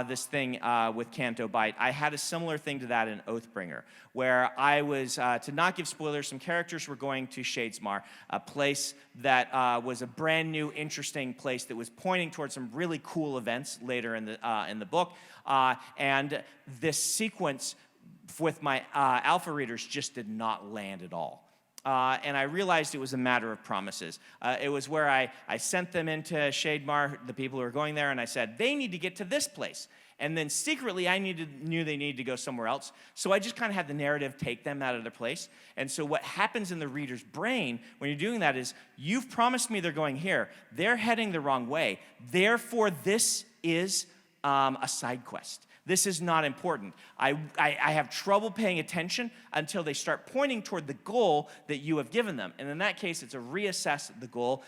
this thing with Canto Bight. I had a similar thing to that in Oathbringer, where I was, to not give spoilers, some characters were going to Shadesmar, a place that was a brand new, interesting place that was pointing towards some really cool events later in the book. And this sequence with my alpha readers just did not land at all. And I realized it was a matter of promises. It was where I sent them into Shademar, the people who were going there, and I said, they need to get to this place. And then secretly, I knew they needed to go somewhere else. So I just kind of had the narrative take them out of their place. And so what happens in the reader's brain when you're doing that is, you've promised me they're going here. They're heading the wrong way. Therefore, this is a side quest. This is not important. I have trouble paying attention until they start pointing toward the goal that you have given them. And in that case, it's a reassess the goal,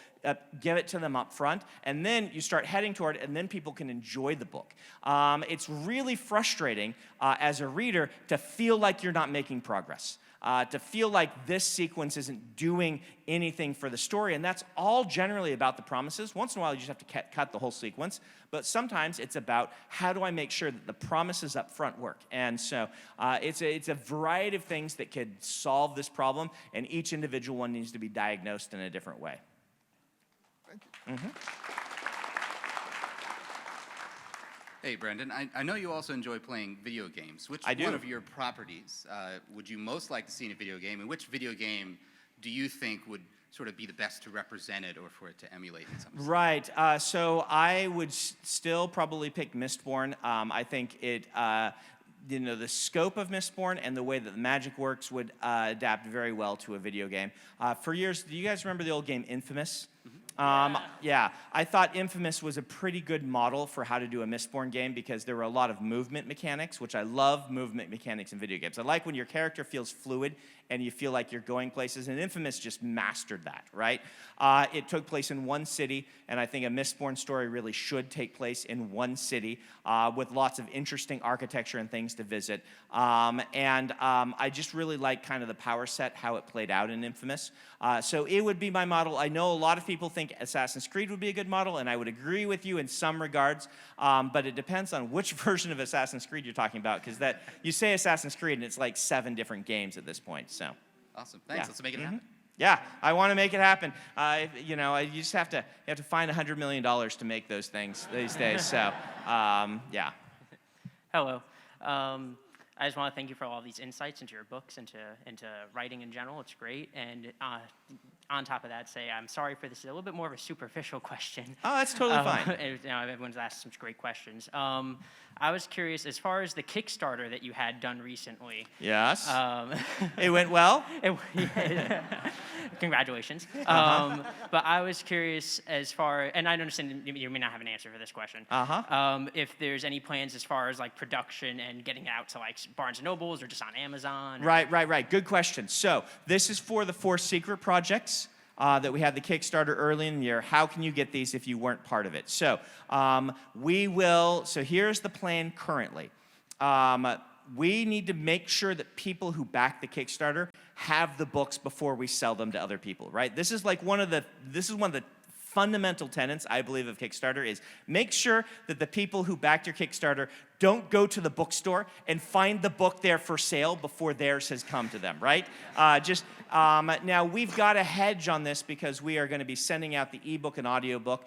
give it to them up front, and then you start heading toward it, and then people can enjoy the book. It's really frustrating as a reader to feel like you're not making progress. To feel like this sequence isn't doing anything for the story, and that's all generally about the promises. Once in a while, you just have to cut the whole sequence, but sometimes it's about how do I make sure that the promises up front work. And so it's a variety of things that could solve this problem, and each individual one needs to be diagnosed in a different way. Thank you. Mm-hmm. Hey, Brandon, I know you also enjoy playing video games. Which one of your properties would you most like to see in a video game, and which video game do you think would sort of be the best to represent it or for it to emulate in some sense? Right. So I would still probably pick Mistborn. I think it, the scope of Mistborn and the way that the magic works would adapt very well to a video game. For years, do you guys remember the old game Infamous? Yeah, I thought Infamous was a pretty good model for how to do a Mistborn game because there were a lot of movement mechanics, which I love movement mechanics in video games. I like when your character feels fluid and you feel like you're going places, and Infamous just mastered that, right? It took place in one city, and I think a Mistborn story really should take place in one city with lots of interesting architecture and things to visit. I just really like kind of the power set, how it played out in Infamous. So it would be my model. I know a lot of people think Assassin's Creed would be a good model, and I would agree with you in some regards, but it depends on which version of Assassin's Creed you're talking about, because that you say Assassin's Creed, and it's like 7 different games at this point. So. Awesome. Thanks. Yeah. Let's make it happen. Yeah, I want to make it happen. You just have to find $100 million to make those things these days. So, yeah. Hello. I just want to thank you for all these insights into your books, into writing in general. It's great. And on top of that, say I'm sorry for this. It's a little bit more of a superficial question. Oh, that's totally fine. You know, everyone's asked some great questions. I was curious, as far as the Kickstarter that you had done recently. Yes. It went well? Congratulations. But I was curious as far, and I understand you may not have an answer for this question. If there's any plans as far as like production and getting it out to like Barnes & Nobles or just on Amazon? Right. Good question. So this is for the 4 secret projects that we had the Kickstarter early in the year. How can you get these if you weren't part of it? So so here's the plan currently. We need to make sure that people who back the Kickstarter have the books before we sell them to other people, right? This is one of the fundamental tenets, I believe, of Kickstarter is make sure that the people who backed your Kickstarter don't go to the bookstore and find the book there for sale before theirs has come to them, right? Now, we've got a hedge on this because we are going to be sending out the ebook and audiobook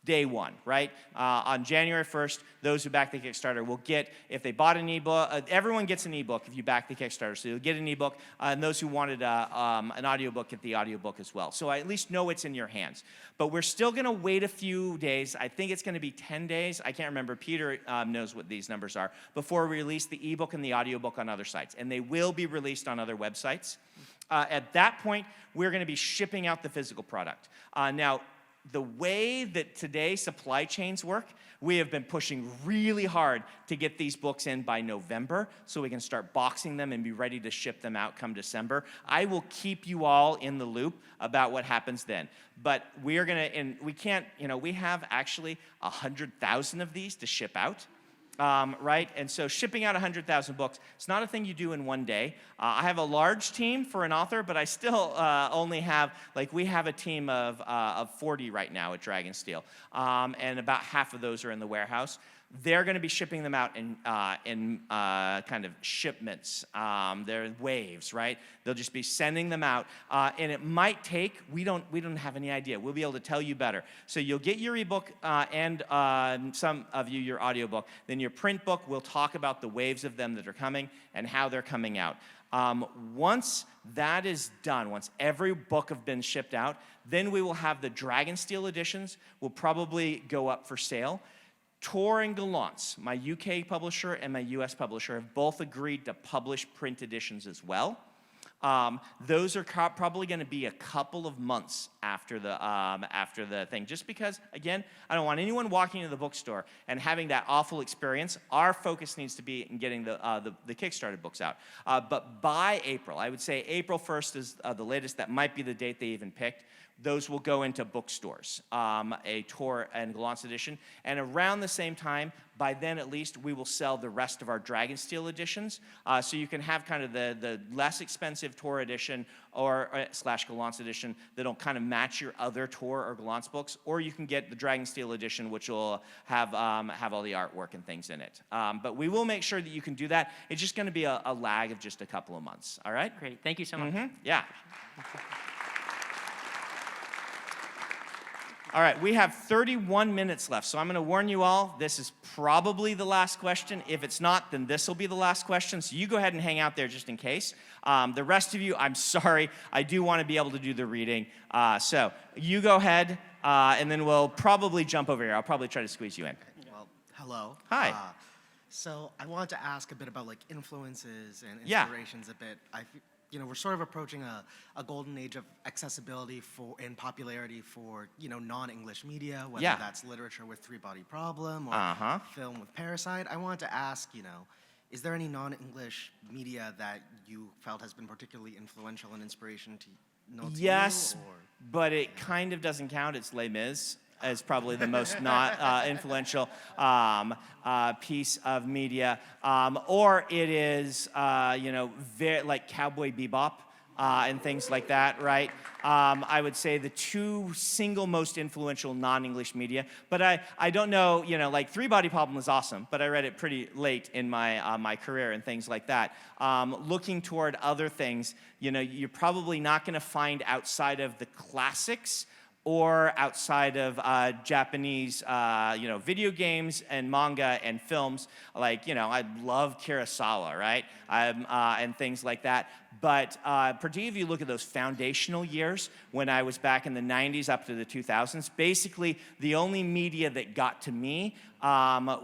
day one, right? On January 1st, those who back the Kickstarter will get, if they bought an ebook, everyone gets an ebook if you back the Kickstarter, so you'll get an ebook, and those who wanted an audiobook get the audiobook as well. So I at least know it's in your hands. But we're still gonna wait a few days. I think it's gonna be 10 days. I can't remember. Peter knows what these numbers are, before we release the ebook and the audiobook on other sites. And they will be released on other websites. At that point, we're gonna be shipping out the physical product. Now, the way that today supply chains work, we have been pushing really hard to get these books in by November so we can start boxing them and be ready to ship them out come December. I will keep you all in the loop about what happens then. But we are gonna, and we can't, we have actually 100,000 of these to ship out. Right? And so shipping out 100,000 books, it's not a thing you do in one day. I have a large team for an author, but I still only have, we have a team of 40 right now at Dragonsteel, and about half of those are in the warehouse. They're going to be shipping them out in kind of shipments. They're waves, right? They'll just be sending them out, and it might take. We don't have any idea. We'll be able to tell you better. So you'll get your ebook and some of you your audiobook. Then your print book. We'll talk about the waves of them that are coming and how they're coming out. Once that is done, once every book have been shipped out, then we will have the Dragonsteel editions. Will probably go up for sale. Tor and Gallant's, my UK publisher and my US publisher, have both agreed to publish print editions as well. Those are probably going to be a couple of months after the thing, just because, again, I don't want anyone walking into the bookstore and having that awful experience. Our focus needs to be in getting the Kickstarter books out. But by April, I would say April 1st is the latest. That might be the date they even picked. Those will go into bookstores, a Tor and Gallant's edition. And around the same time, by then at least, we will sell the rest of our Dragonsteel editions. So you can have kind of the less expensive Tor edition or / Gallant's edition that'll kind of match your other Tor or Gallant's books. Or you can get the Dragonsteel edition, which will have all the artwork and things in it. But we will make sure that you can do that. It's just going to be a lag of just a couple of months. All right? Great. Thank you so much. Yeah. All right, we have 31 minutes left, so I'm going to warn you all, this is probably the last question. If it's not, then this will be the last question, so you go ahead and hang out there just in case. The rest of you, I'm sorry, I do want to be able to do the reading. So you go ahead, and then we'll probably jump over here. I'll probably try to squeeze you in. Well, hello. Hi. So I wanted to ask a bit about influences and inspirations a bit. We're sort of approaching a golden age of accessibility and popularity for, non-English media, whether that's literature with Three Body Problem or film with Parasite. I wanted to ask, is there any non-English media that you felt has been particularly influential and inspiration to Yes, but it kind of doesn't count. It's Les Mis. Is probably the most not influential piece of media, or it is very like Cowboy Bebop and things like that, right? I would say the two single most influential non-English media, but I don't know, like Three Body Problem is awesome, but I read it pretty late in my my career and things like that. Looking toward other things, you're probably not going to find outside of the classics. or outside of Japanese, video games and manga and films. Like, I love Kurosawa, right? And things like that. But particularly if you look at those foundational years, when I was back in the 90s up to the 2000s, basically the only media that got to me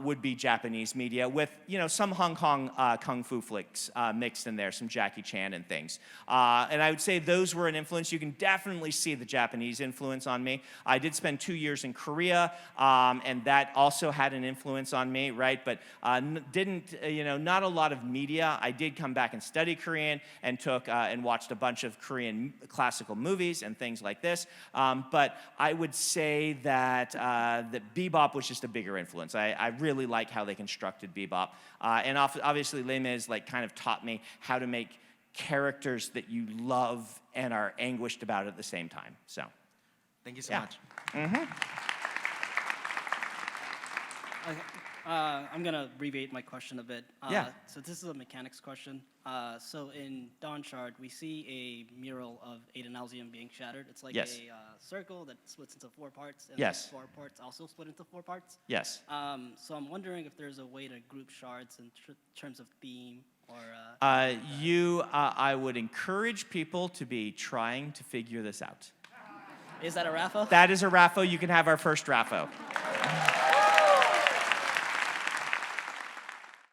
would be Japanese media with, some Hong Kong kung fu flicks mixed in there, some Jackie Chan and things. And I would say those were an influence. You can definitely see the Japanese influence on me. I did spend 2 years in Korea, and that also had an influence on me, right? But not a lot of media. I did come back and study Korean and took and watched a bunch of Korean classical movies and things like this. But I would say that that Bebop was just a bigger influence. I really like how they constructed Bebop. And obviously, Les Mis kind of taught me how to make characters that you love and are anguished about at the same time. So, thank you so much. I'm going to abbreviate my question a bit. Yeah. So this is a mechanics question. So in Dawn Shard, we see a mural of Aiden Alzium being shattered. It's like Yes. a circle that splits into 4 parts, and Yes. 4 parts also split into 4 parts. Yes. So I'm wondering if there's a way to group shards in terms of theme or... I would encourage people to be trying to figure this out. Is that a R.A.F.O? That is a R.A.F.O. You can have our first R.A.F.O.